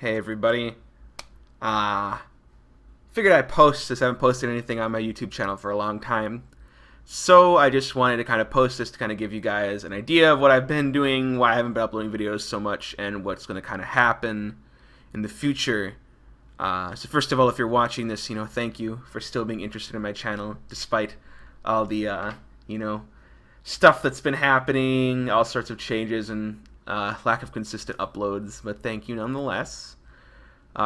Hey everybody. Uh Figured I'd post this. I haven't posted anything on my YouTube channel for a long time. So I just wanted to kind of post this to kind of give you guys an idea of what I've been doing, why I haven't been uploading videos so much, and what's going to kind of happen in the future. So first of all, if you're watching this, thank you for still being interested in my channel, despite all the, stuff that's been happening, all sorts of changes, and lack of consistent uploads. But thank you nonetheless.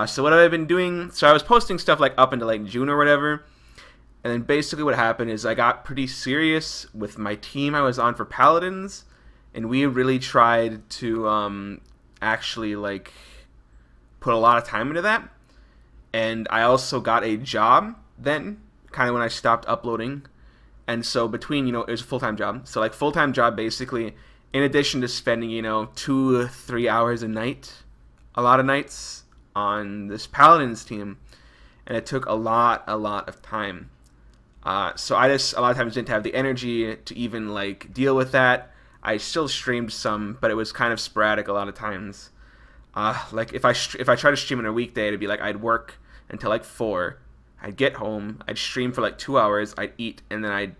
So what have I been doing? So I was posting stuff like up into like June or whatever, and then basically what happened is I got pretty serious with my team I was on for Paladins, and we really tried to actually like put a lot of time into that. And I also got a job then, kind of when I stopped uploading. And so between, it was a full-time job. So like full-time job basically, in addition to spending, 2 or 3 hours a night, a lot of nights on this Paladins team, and it took a lot of time. So I just a lot of times didn't have the energy to even like deal with that. I still streamed some, but it was kind of sporadic a lot of times. Like if I try to stream on a weekday, it'd be like I'd work until like 4. I'd get home, I'd stream for like 2 hours, I'd eat, and then I'd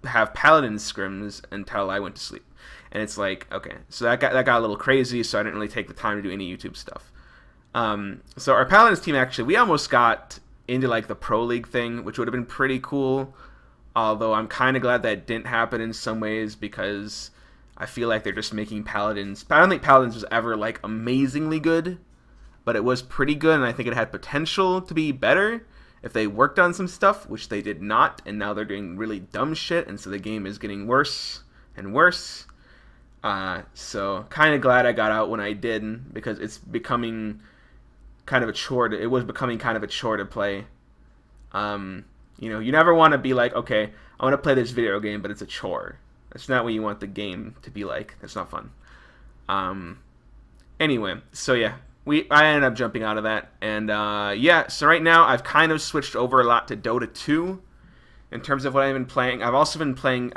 have Paladin scrims until I went to sleep. And it's like, okay, so that got a little crazy, so I didn't really take the time to do any YouTube stuff. So our Paladins team, actually, we almost got into like the Pro League thing, which would have been pretty cool. Although I'm kind of glad that didn't happen in some ways, because I feel like they're just making Paladins. I don't think Paladins was ever like amazingly good, but it was pretty good, and I think it had potential to be better if they worked on some stuff, which they did not, and now they're doing really dumb shit, and so the game is getting worse and worse. So kind of glad I got out when I did, because it's becoming kind of a chore. It was becoming kind of a chore to play. You never want to be like, okay, I want to play this video game, but it's a chore. That's not what you want the game to be like. That's not fun. Anyway, so yeah, I ended up jumping out of that, and yeah, so right now I've kind of switched over a lot to Dota 2 in terms of what I've been playing. I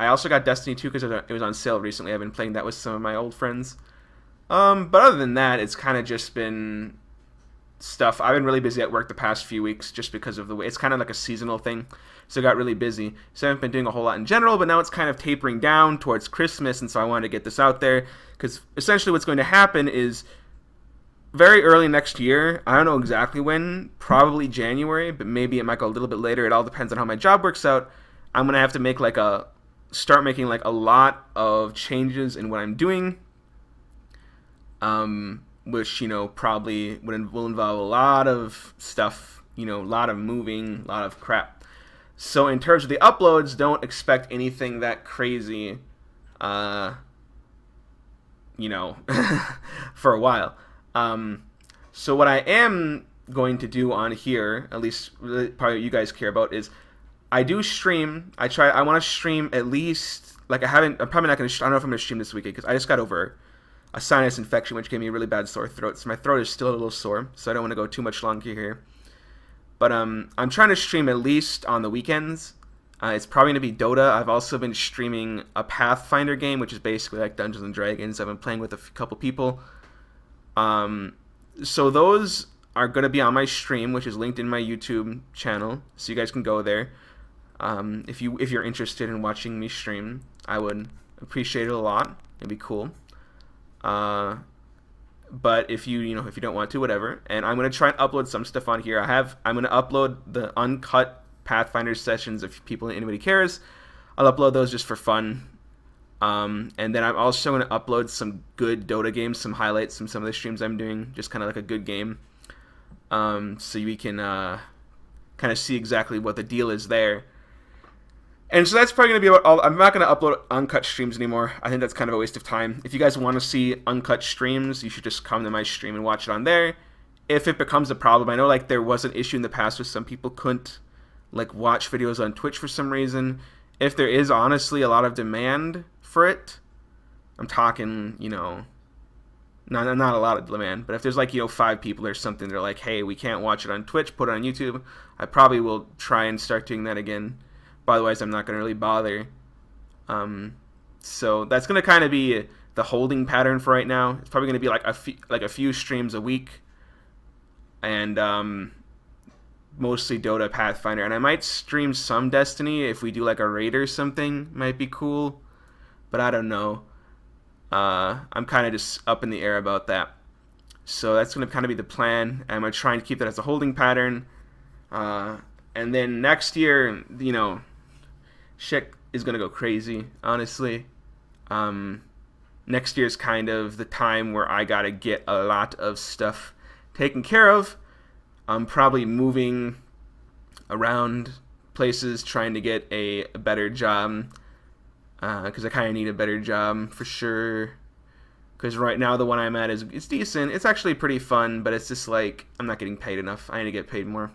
also got Destiny 2 because it was on sale recently. I've been playing that with some of my old friends. But other than that, it's kind of just been stuff. I've been really busy at work the past few weeks just because of the way it's kind of like a seasonal thing, so I got really busy. So I haven't been doing a whole lot in general, but now it's kind of tapering down towards Christmas, and so I wanted to get this out there, because essentially what's going to happen is very early next year, I don't know exactly when, probably January, but maybe it might go a little bit later. It all depends on how my job works out. I'm going to have to make start making like a lot of changes in what I'm doing, which, probably will involve a lot of stuff, a lot of moving, a lot of crap. So in terms of the uploads, don't expect anything that crazy, for a while. So what I am going to do on here, at least probably what you guys care about, is I do stream. I want to stream at least, like I'm probably not going to, I don't know if I'm going to stream this weekend, because I just got over a sinus infection, which gave me a really bad sore throat. So my throat is still a little sore, so I don't want to go too much longer here. But I'm trying to stream at least on the weekends. It's probably going to be Dota. I've also been streaming a Pathfinder game, which is basically like Dungeons and Dragons. I've been playing with a couple people. So those are going to be on my stream, which is linked in my YouTube channel, so you guys can go there. If you're interested in watching me stream, I would appreciate it a lot. It'd be cool. But if you don't want to, whatever. And I'm going to try and upload some stuff on here. I'm going to upload the uncut Pathfinder sessions if anybody cares. I'll upload those just for fun. And then I'm also going to upload some good Dota games, some highlights from some of the streams I'm doing, just kind of like a good game. So we can kind of see exactly what the deal is there. And so that's probably going to be about all. I'm not going to upload uncut streams anymore. I think that's kind of a waste of time. If you guys want to see uncut streams, you should just come to my stream and watch it on there. If it becomes a problem, I know like there was an issue in the past where some people couldn't like watch videos on Twitch for some reason. If there is honestly a lot of demand for it, I'm talking, not a lot of demand, but if there's like 5 people or something, they're like, hey, we can't watch it on Twitch, put it on YouTube, I probably will try and start doing that again. But otherwise, I'm not going to really bother. So that's going to kind of be the holding pattern for right now. It's probably going to be like a few streams a week, and mostly Dota, Pathfinder, and I might stream some Destiny if we do like a raid or something. Might be cool, but I don't know. I'm kind of just up in the air about that. So that's going to kind of be the plan. I'm going to try and keep that as a holding pattern. And then next year, shit is going to go crazy, honestly. Next year is kind of the time where I got to get a lot of stuff taken care of. I'm probably moving around places, trying to get a better job, because I kind of need a better job for sure. Because right now the one I'm at it's decent. It's actually pretty fun, but it's just like I'm not getting paid enough. I need to get paid more.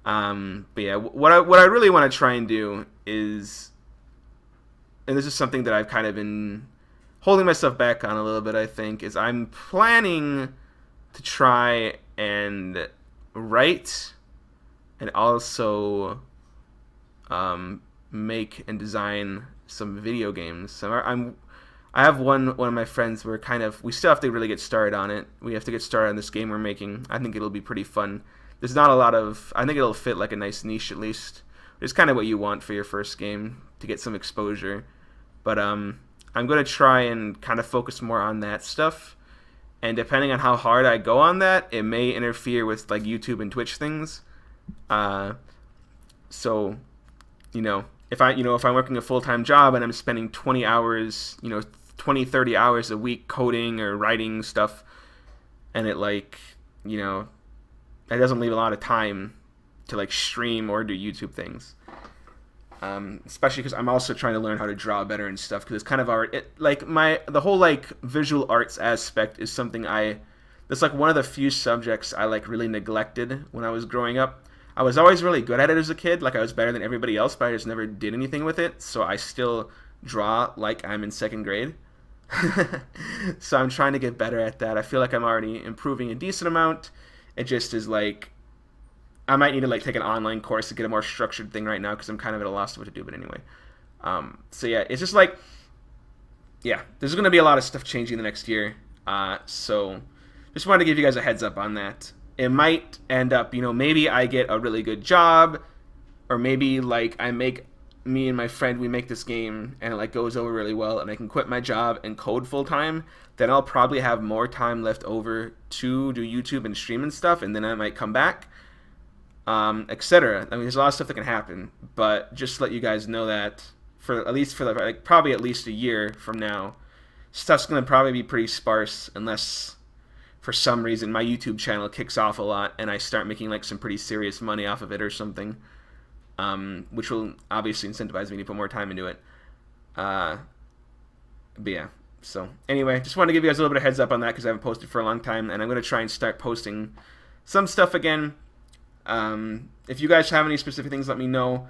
But yeah, what I really want to try and do is, and this is something that I've kind of been holding myself back on a little bit, I think, is I'm planning to try and write and also make and design some video games. So I have one of my friends. We still have to really get started on it. We have to get started on this game we're making. I think it'll be pretty fun. There's not a lot of, I think it'll fit like a nice niche at least. It's kind of what you want for your first game, to get some exposure. But I'm going to try and kind of focus more on that stuff. And depending on how hard I go on that, it may interfere with like YouTube and Twitch things. So, if I'm working a full-time job and I'm spending 20 hours, 20, 30 hours a week coding or writing stuff, and it that doesn't leave a lot of time to like stream or do YouTube things. Especially because I'm also trying to learn how to draw better and stuff, because it's kind of the whole like visual arts aspect is something that's like one of the few subjects I like really neglected when I was growing up. I was always really good at it as a kid, like I was better than everybody else, but I just never did anything with it, so I still draw like I'm in second grade. So I'm trying to get better at that. I feel like I'm already improving a decent amount. It just is like, I might need to like take an online course to get a more structured thing right now, because I'm kind of at a loss of what to do. But anyway, so yeah, it's just like, yeah, there's going to be a lot of stuff changing the next year. So just wanted to give you guys a heads up on that. It might end up, maybe I get a really good job, or maybe like me and my friend, we make this game and it like goes over really well, and I can quit my job and code full time. Then I'll probably have more time left over to do YouTube and stream and stuff, and then I might come back. Etc. I mean, there's a lot of stuff that can happen, but just to let you guys know that probably at least a year from now, stuff's gonna probably be pretty sparse, unless for some reason my YouTube channel kicks off a lot and I start making like some pretty serious money off of it or something, which will obviously incentivize me to put more time into it. But yeah. So anyway, just wanted to give you guys a little bit of heads up on that, because I haven't posted for a long time, and I'm gonna try and start posting some stuff again. If you guys have any specific things, let me know.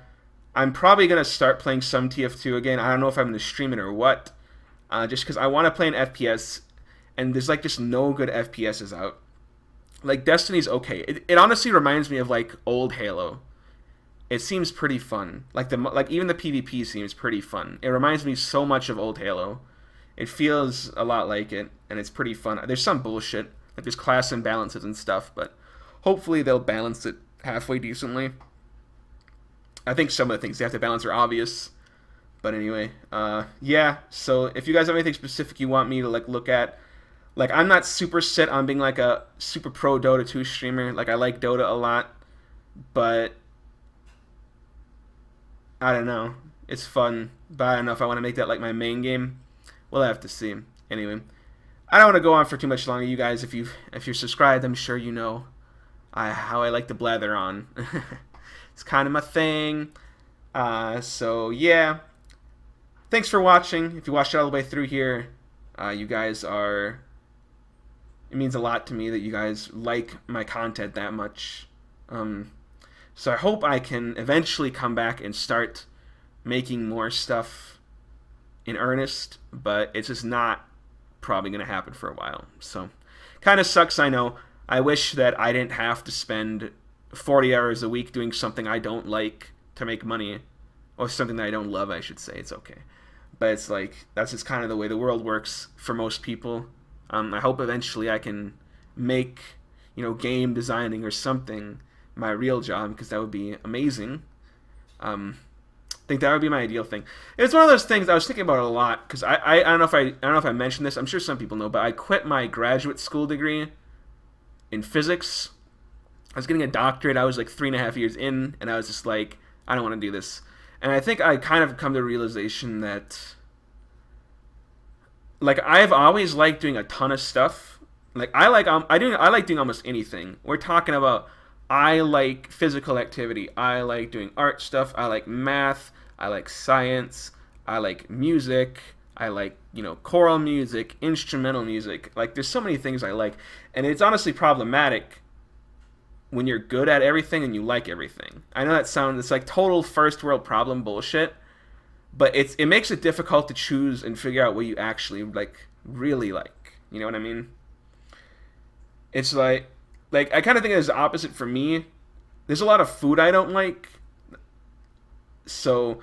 I'm probably going to start playing some TF2 again. I don't know if I'm going to stream it or what. Just because I want to play an FPS, and there's like just no good FPSs out. Like Destiny's okay. It honestly reminds me of like old Halo. It seems pretty fun. Like even the PvP seems pretty fun. It reminds me so much of old Halo. It feels a lot like it, and it's pretty fun. There's some bullshit, like there's class imbalances and stuff, but hopefully they'll balance it halfway decently. I think some of the things they have to balance are obvious. But anyway, yeah, so if you guys have anything specific you want me to like look at, like I'm not super set on being like a super pro Dota 2 streamer. Like I like Dota a lot, but I don't know. It's fun, but I don't know if I want to make that like my main game. We'll have to see. Anyway, I don't want to go on for too much longer. You guys, if you're subscribed, I'm sure you know how I like to blather on. It's kind of my thing. So yeah, thanks for watching. If you watched it all the way through here, you guys it means a lot to me that you guys like my content that much. So I hope I can eventually come back and start making more stuff in earnest, but it's just not probably going to happen for a while. So kind of sucks, I know. I wish that I didn't have to spend 40 hours a week doing something I don't like to make money, or something that I don't love, I should say. It's okay. But it's like, that's just kind of the way the world works for most people. I hope eventually I can make game designing or something, my real job, because that would be amazing. I think that would be my ideal thing. It's one of those things I was thinking about a lot, because I don't know if I mentioned this. I'm sure some people know, but I quit my graduate school degree in physics. I was getting a doctorate. I was like 3.5 years in, and I was just like, I don't want to do this. And I think I kind of come to the realization that, like, I've always liked doing a ton of stuff. Like, I like doing almost anything. We're talking about, I like physical activity. I like doing art stuff. I like math. I like science. I like music. I like, choral music, instrumental music. Like, there's so many things I like. And it's honestly problematic when you're good at everything and you like everything. I know it's like total first world problem bullshit, but it makes it difficult to choose and figure out what you actually really like. You know what I mean? It's like I kind of think it's the opposite for me. There's a lot of food I don't like. So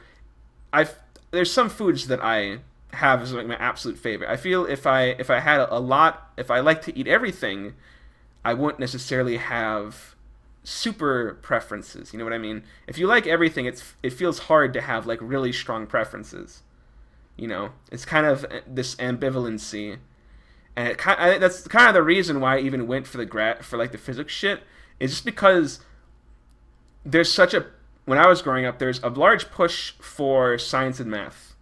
there's some foods that I have as like my absolute favorite. I feel if I had if I like to eat everything, I wouldn't necessarily have super preferences. You know what I mean? If you like everything, it feels hard to have like really strong preferences. It's kind of this ambivalency, and that's kind of the reason why I even went for the physics shit. Is just because there's when I was growing up, there's a large push for science and math,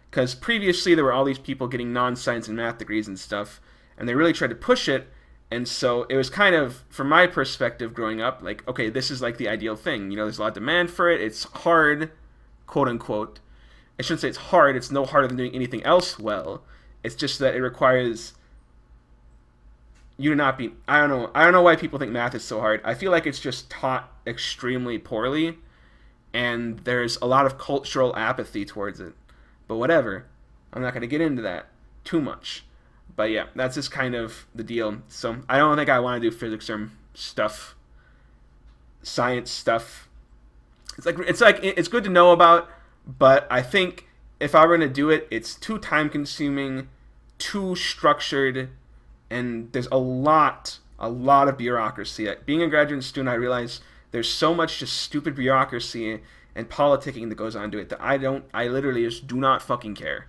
because previously there were all these people getting non-science and math degrees and stuff, and they really tried to push it. And so it was kind of, from my perspective growing up, like, okay, this is like the ideal thing. There's a lot of demand for it. It's hard, quote unquote. I shouldn't say it's hard. It's no harder than doing anything else well. It's just that it requires you to not be, I don't know why people think math is so hard. I feel like it's just taught extremely poorly, and there's a lot of cultural apathy towards it. But whatever. I'm not going to get into that too much. But yeah, that's just kind of the deal. So I don't think I want to do physics or stuff, science stuff. It's good to know about, but I think if I were going to do it, it's too time consuming, too structured, and there's a lot of bureaucracy. Being a graduate student, I realize there's so much just stupid bureaucracy and politicking that goes on to it that I literally just do not fucking care.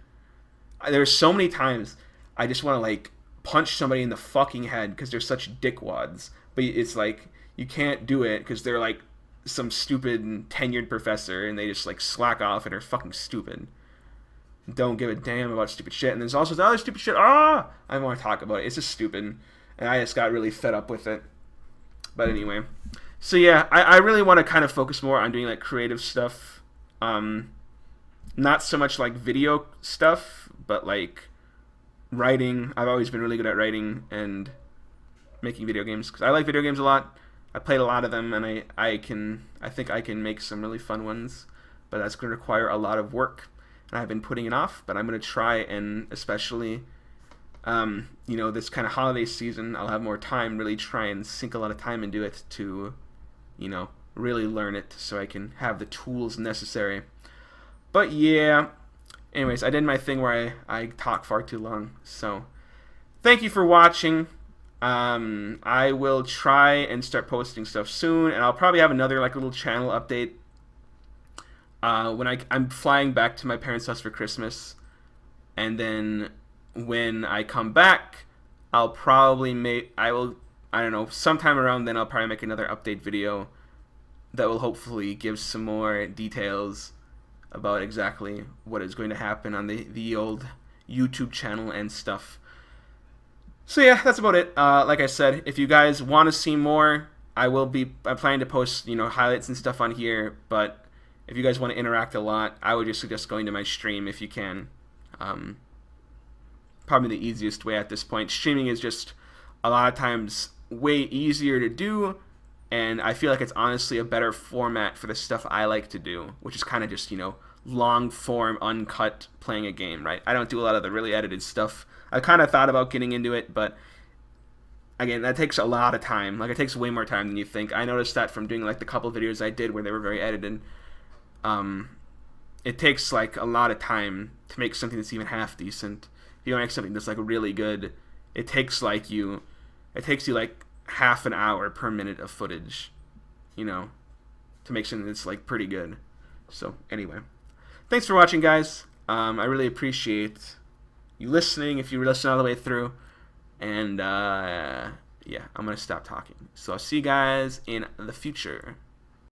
There's so many times I just want to punch somebody in the fucking head because they're such dickwads. But it's like, you can't do it because they're like some stupid tenured professor and they just slack off and are fucking stupid. Don't give a damn about stupid shit. And there's also other stupid shit. I don't want to talk about it. It's just stupid. And I just got really fed up with it. But anyway. So yeah, I really want to kind of focus more on doing creative stuff. Not so much video stuff, but writing. I've always been really good at writing and making video games because I like video games a lot. I played a lot of them, and I think I can make some really fun ones, but that's going to require a lot of work, and I've been putting it off. But I'm going to try, and especially this kind of holiday season, I'll have more time. Really try and sink a lot of time into it to really learn it so I can have the tools necessary. But yeah. Anyways, I did my thing where I talk far too long. So, thank you for watching. I will try and start posting stuff soon, and I'll probably have another little channel update when I'm flying back to my parents' house for Christmas, and then when I come back, I'll probably sometime around then I'll probably make another update video that will hopefully give some more details about exactly what is going to happen on the old YouTube channel and stuff. So yeah, that's about it. Like I said, if you guys want to see more, I'm planning to post highlights and stuff on here. But if you guys want to interact a lot, I would just suggest going to my stream if you can. Probably the easiest way at this point. Streaming is just a lot of times way easier to do, and I feel like it's honestly a better format for the stuff I like to do, which is kind of just, long form, uncut, playing a game, right? I don't do a lot of the really edited stuff. I kind of thought about getting into it, but again, that takes a lot of time. It takes way more time than you think. I noticed that from doing the couple videos I did where they were very edited. It takes a lot of time to make something that's even half decent. If you want to make something that's really good, it takes you half an hour per minute of footage, you know, to make sure that it's like pretty good. So anyway, thanks for watching, guys. I really appreciate you listening if you were listening all the way through. And yeah, I'm gonna stop talking. So I'll see you guys in the future.